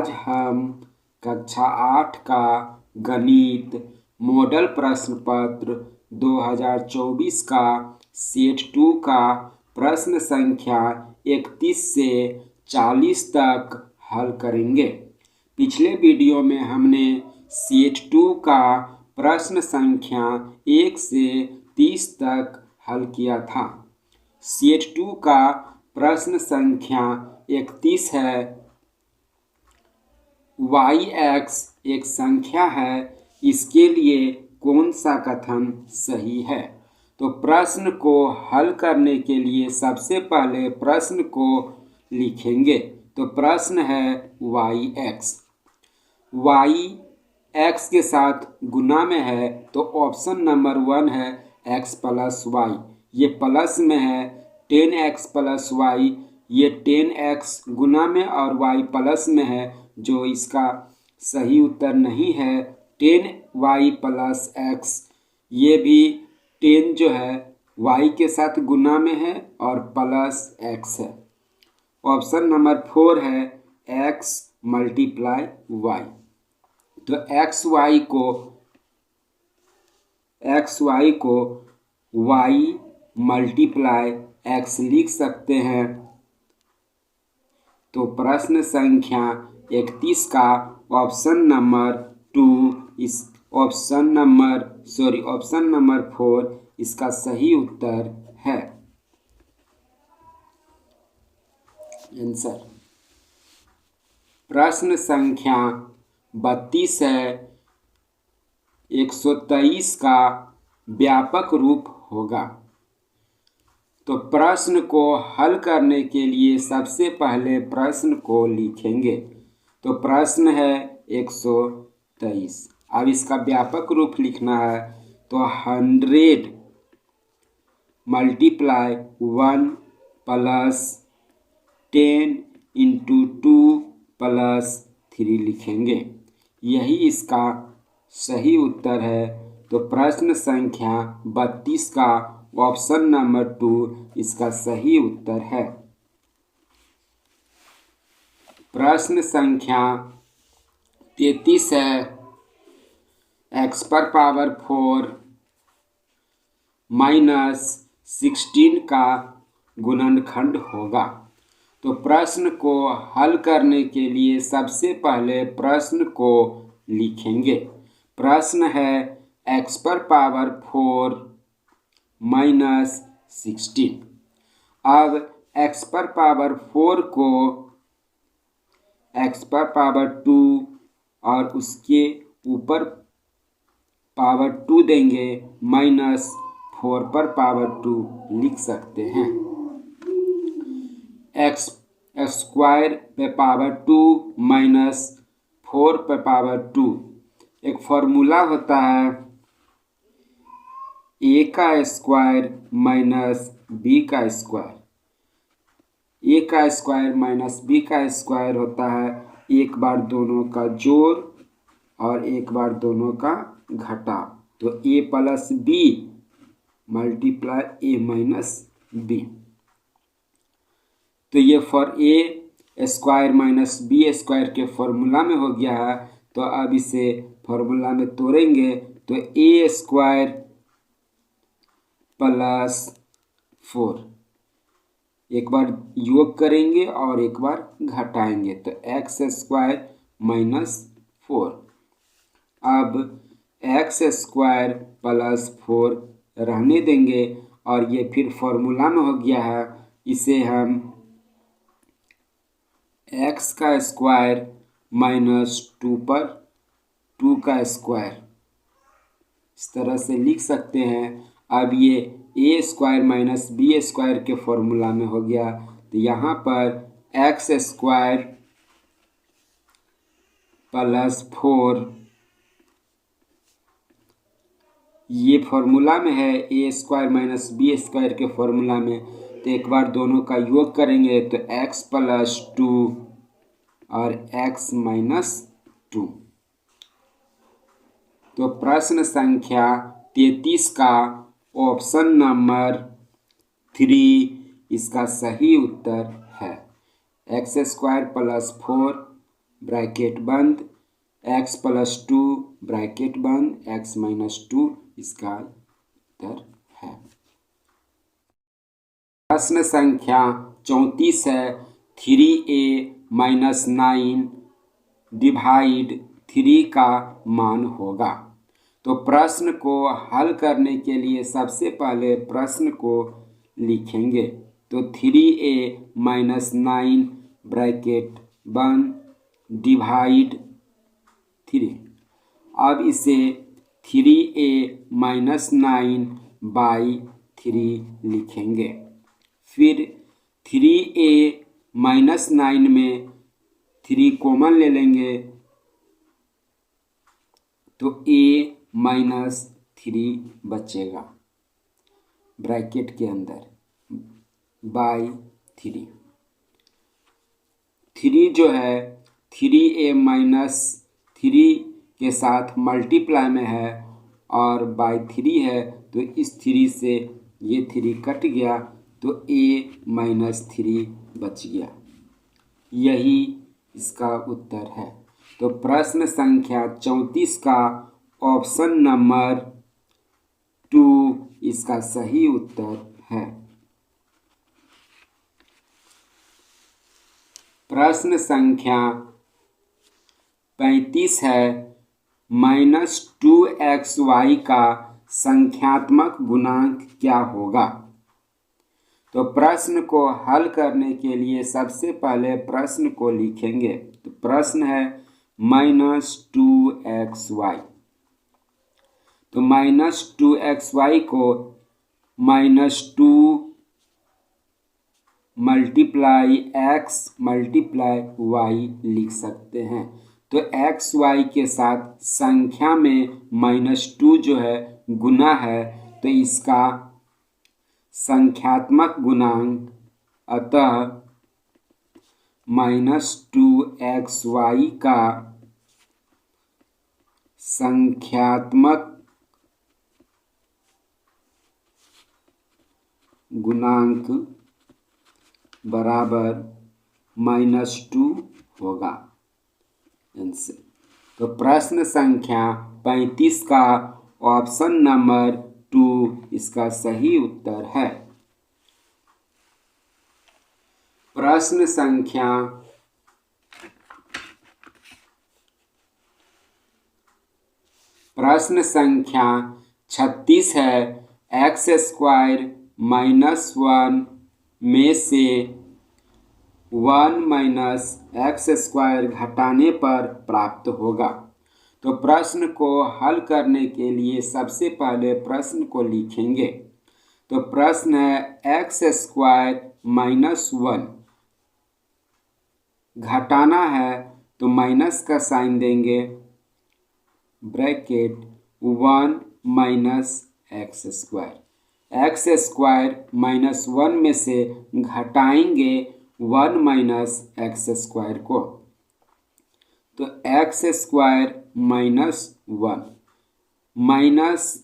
आज हम कक्षा 8 का गणित मॉडल प्रश्न पत्र 2024 का सेट 2 का प्रश्न संख्या 31 से 40 तक हल करेंगे। पिछले वीडियो में हमने सेट 2 का प्रश्न संख्या 1 से 30 तक हल किया था। सेट 2 का प्रश्न संख्या 31 है। y(x) एक संख्या है, इसके लिए कौन सा कथन सही है? तो प्रश्न को हल करने के लिए सबसे पहले प्रश्न को लिखेंगे। तो प्रश्न है y(x) y x के साथ गुना में है, तो ऑप्शन नंबर 1 है x प्लस वाई। ये प्लस में है 10x प्लस वाई, ये 10x गुना में और y प्लस में है, जो इसका सही उत्तर नहीं है। 10y प्लस x, ये भी 10 जो है y के साथ गुना में है और प्लस x है। ऑप्शन नंबर 4 है x मल्टीप्लाई y। तो xy को y मल्टीप्लाई x लिख सकते हैं। तो प्रश्न संख्या 31 का ऑप्शन नंबर 4 इसका सही उत्तर है। आंसर प्रश्न संख्या 32 है। 123 का व्यापक रूप होगा। तो प्रश्न को हल करने के लिए सबसे पहले प्रश्न को लिखेंगे। तो प्रश्न है 123। अब इसका व्यापक रूप लिखना है। तो 100 मल्टीप्लाई 1 प्लस 10 इंटू 2 प्लस 3 लिखेंगे। यही इसका सही उत्तर है। तो प्रश्न संख्या 32 का ऑप्शन नंबर 2 इसका सही उत्तर है। प्रश्न संख्या 33 है। x पर पावर 4 माइनस 16 का गुणनखंड होगा। तो प्रश्न को हल करने के लिए सबसे पहले प्रश्न को लिखेंगे। प्रश्न है x पर पावर 4 माइनस 16। अब x पर पावर 4 को x पर पावर 2 और उसके ऊपर पावर 2 देंगे, माइनस 4 पर पावर 2 लिख सकते हैं। x स्क्वायर पे पावर 2 माइनस 4 पे पावर 2 एक फॉर्मूला होता है a का स्क्वायर माइनस b का स्क्वायर। a का स्क्वायर माइनस b का स्क्वायर होता है एक बार दोनों का जोड़ और एक बार दोनों का घटाव। तो a plus b multiply a minus b। तो ये for a square minus b square के फॉर्मूला में हो गया है। तो अब इसे फॉर्मूला में तोड़ेंगे। तो a स्क्वायर प्लस 4, एक बार योग करेंगे और एक बार घटाएंगे, तो x स्क्वायर माइनस 4। अब x स्क्वायर प्लस 4 रहने देंगे और ये फिर फॉर्मूला में हो गया है। इसे हम x का स्क्वायर माइनस 2 पर 2 का स्क्वायर इस तरह से लिख सकते हैं। अब ये a square minus b square के फॉर्मूला में हो गया। तो यहाँ पर x स्क्वायर प्लस 4 ये फॉर्मूला में है a square minus b square के फॉर्मूला में। तो एक बार दोनों का योग करेंगे तो x प्लस 2 और x माइनस 2। तो प्रश्न संख्या 33 का ऑप्शन नंबर 3 इसका सही उत्तर है। x स्क्वायर प्लस 4 ब्रैकेट बंद, x प्लस 2 ब्रैकेट बंद, x माइनस 2 इसका उत्तर है। प्रश्न संख्या 34 है, 3a माइनस 9 डिवाइड 3 का मान होगा। तो प्रश्न को हल करने के लिए सबसे पहले प्रश्न को लिखेंगे। तो 3a माइनस 9 ब्रैकेट बंद डिवाइड 3। अब इसे 3a माइनस 9 बाई 3 लिखेंगे। फिर 3a माइनस 9 में 3 कॉमन ले लेंगे तो a माइनस 3 बचेगा ब्रैकेट के अंदर बाई 3। 3 जो है 3a माइनस 3 के साथ मल्टीप्लाई में है और बाई 3 है, तो इस 3 से ये 3 कट गया तो a माइनस 3 बच गया। यही इसका उत्तर है। तो प्रश्न संख्या 34 का ऑप्शन नंबर 2 इसका सही उत्तर है। प्रश्न संख्या 35 है, माइनस 2xy का संख्यात्मक गुणांक क्या होगा। तो प्रश्न को हल करने के लिए सबसे पहले प्रश्न को लिखेंगे। तो प्रश्न है माइनस 2xy। तो माइनस 2xy को minus 2 multiply x multiply y लिख सकते हैं। तो x y के साथ संख्या में माइनस 2 जो है गुना है, तो इसका संख्यात्मक गुणांक, अतः माइनस 2xy का संख्यात्मक गुणांक बराबर माइनस 2 होगा आंसर। तो प्रश्न संख्या 35 का ऑप्शन नंबर 2 इसका सही उत्तर है। प्रश्न संख्या 36 है, एक्स स्क्वायर माइनस 1 में से 1 माइनस एक्स स्क्वायर घटाने पर प्राप्त होगा। तो प्रश्न को हल करने के लिए सबसे पहले प्रश्न को लिखेंगे। तो प्रश्न है एक्स स्क्वायर माइनस 1 घटाना है, तो माइनस का साइन देंगे, bracket 1 minus x square. X square minus 1 में से घटाएंगे 1 माइनस एक्स स्क्वायर को, तो x square minus 1 minus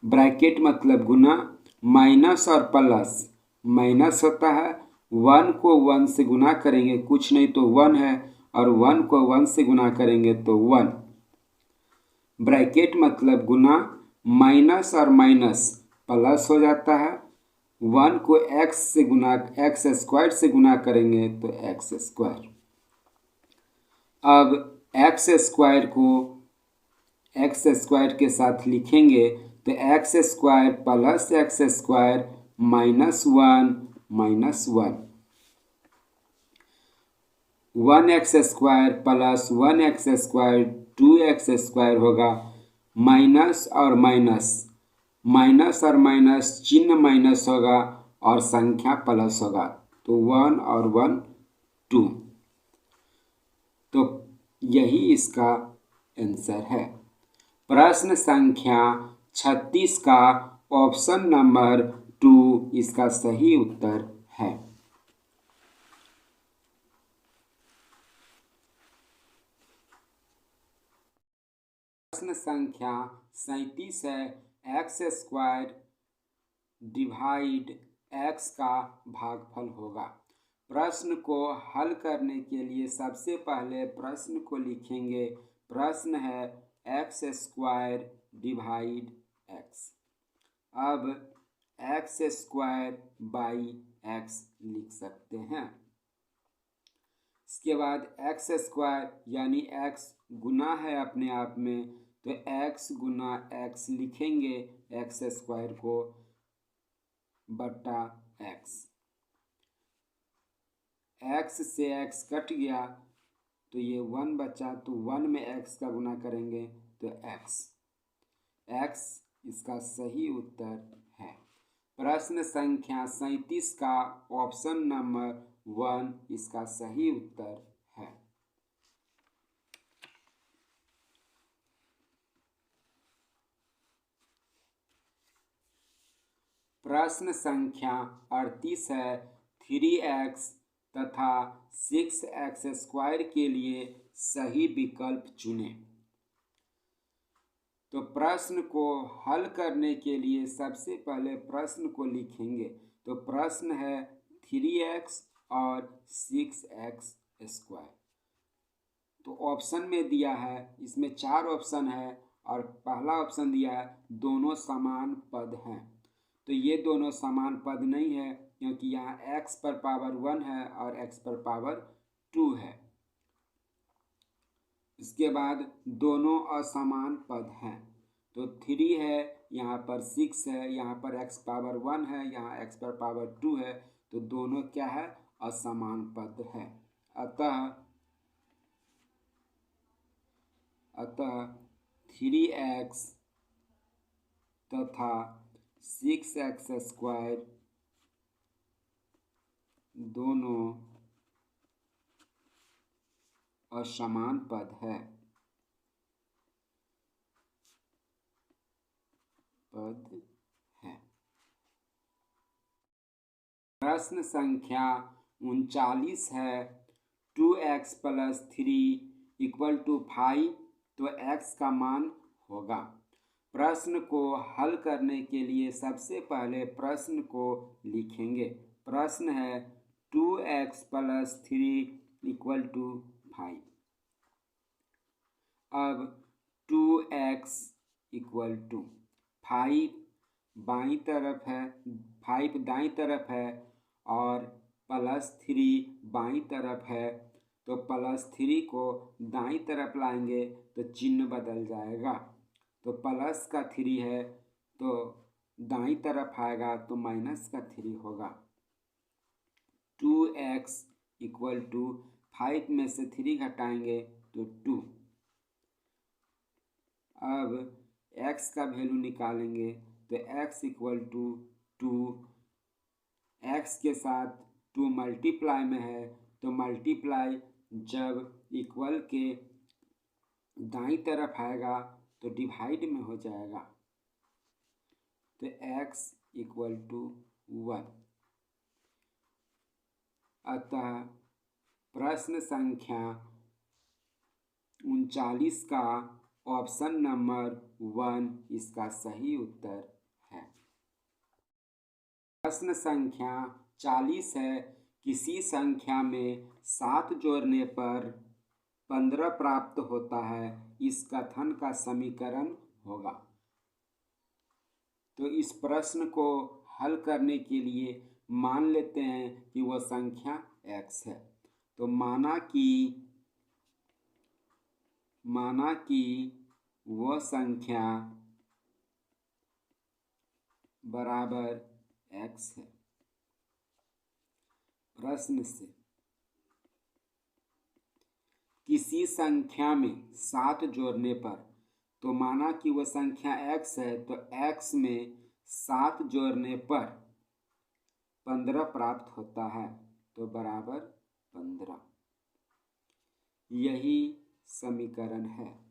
bracket मतलब गुना, माइनस और प्लस माइनस होता है, 1 को 1 से गुना करेंगे कुछ नहीं तो 1 है, और 1 को 1 से गुना करेंगे तो 1, ब्रैकेट मतलब गुना, माइनस और माइनस प्लस हो जाता है, 1 को एक्स से गुना, एक्स स्क्वायर से गुना करेंगे तो एक्स स्क्वायर। अब एक्स स्क्वायर को एक्स स्क्वायर के साथ लिखेंगे, तो x square plus x square minus 1 minus 1, 1x square plus 1x square 2x square होगा, माइनस और माइनस, माइनस और माइनस चिन्ह माइनस होगा और संख्या प्लस होगा, तो 1 और 1 2। तो यही इसका आंसर है। प्रश्न संख्या 36 का ऑप्शन नंबर 2 इसका सही उत्तर है। प्रश्न संख्या 37 है, एक्स स्क्वायर डिवाइड एक्स का भागफल होगा। प्रश्न को हल करने के लिए सबसे पहले प्रश्न को लिखेंगे। प्रश्न है एक्स स्क्वायर डिवाइड एक्स। अब एक्स स्क्वायर बाई एक्स लिख सकते हैं। इसके बाद एक्स स्क्वायर यानी एक्स गुना है अपने आप में, तो एक्स गुना एक्स लिखेंगे, एक्स स्क्वायर को बटा एक्स। एक्स से एक्स कट गया तो ये 1 बचा, तो 1 में एक्स का गुना करेंगे तो एक्स। एक्स इसका सही उत्तर है। प्रश्न संख्या 37 का ऑप्शन नंबर 1 इसका सही उत्तर है। प्रश्न संख्या 38 है। 3x तथा 6x स्क्वायर के लिए सही विकल्प चुनें। तो प्रश्न को हल करने के लिए सबसे पहले प्रश्न को लिखेंगे। तो प्रश्न है 3x और 6x स्क्वायर। तो ऑप्शन में दिया है, इसमें 4 ऑप्शन है और पहला ऑप्शन दिया है दोनों समान पद हैं। तो ये दोनों समान पद नहीं है, क्योंकि यहाँ x पर पावर 1 है और x पर पावर 2 है। इसके बाद दोनों असमान पद हैं। तो 3 है, यहाँ पर 6 है, यहाँ पर x पावर 1 है, यहाँ x पर पावर 2 है, तो दोनों क्या है, असमान पद है। अतः 3x तथा 6x स्क्वायर दोनों असमान पद है। प्रश्न संख्या 39 है। 2x प्लस 3 इक्वल टू 5, तो x का मान होगा। प्रश्न को हल करने के लिए सबसे पहले प्रश्न को लिखेंगे। प्रश्न है 2x प्लस 3 इक्वल टू 5। अब 2x इक्वल टू 5 बाईं तरफ है, 5 दाईं तरफ है और प्लस 3 बाईं तरफ है। तो प्लस 3 को दाईं तरफ लाएंगे तो चिन्ह बदल जाएगा। तो प्लस का 3 है तो दाईं तरफ आएगा तो माइनस का 3 होगा। 2x इक्वल टू 5 में से 3 घटाएंगे तो 2। अब x का वैल्यू निकालेंगे तो x इक्वल टू 2। x के साथ 2 मल्टीप्लाई में है, तो मल्टीप्लाई जब इक्वल के दाईं तरफ आएगा तो डिवाइड में हो जाएगा। तो x इक्वल टू 1। अतः प्रश्न संख्या 39 का ऑप्शन नंबर 1 इसका सही उत्तर है। प्रश्न संख्या 40 है। किसी संख्या में 7 जोड़ने पर 15 प्राप्त होता है, इस कथन का समीकरण होगा। तो इस प्रश्न को हल करने के लिए मान लेते हैं कि वह संख्या x है। तो माना कि वह संख्या बराबर x है। प्रश्न से किसी संख्या में 7 जोड़ने पर, तो माना कि वह संख्या x है, तो x में 7 जोड़ने पर 15 प्राप्त होता है, तो बराबर 15। यही समीकरण है।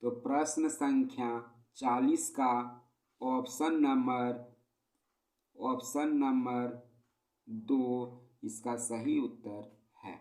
तो प्रश्न संख्या 40 का ऑप्शन नंबर 2 इसका सही उत्तर है।